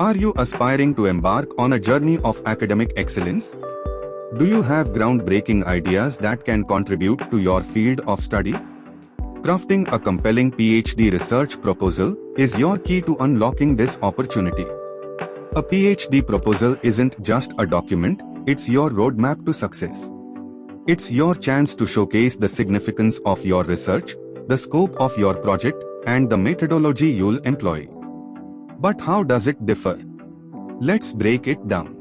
Are you aspiring to embark on a journey of academic excellence? Do you have groundbreaking ideas that can contribute to your field of study? Crafting a compelling PhD research proposal is your key to unlocking this opportunity. A PhD proposal isn't just a document, it's your roadmap to success. It's your chance to showcase the significance of your research, the scope of your project, and the methodology you'll employ. But how does it differ? Let's break it down.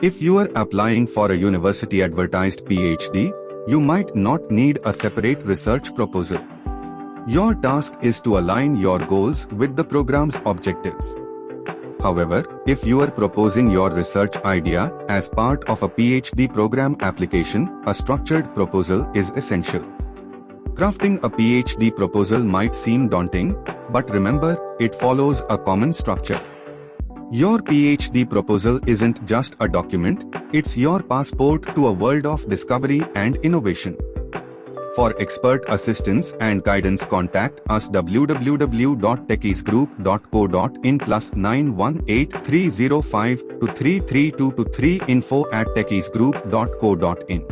If you are applying for a university-advertised PhD, you might not need a separate research proposal. Your task is to align your goals with the program's objectives. However, if you are proposing your research idea as part of a PhD program application, a structured proposal is essential. Crafting a PhD proposal might seem daunting, but remember, it follows a common structure. Your PhD proposal isn't just a document, it's your passport to a world of discovery and innovation. For expert assistance and guidance, contact us www.techiesgroup.co.in +918 305 233223 info@techiesgroup.co.in.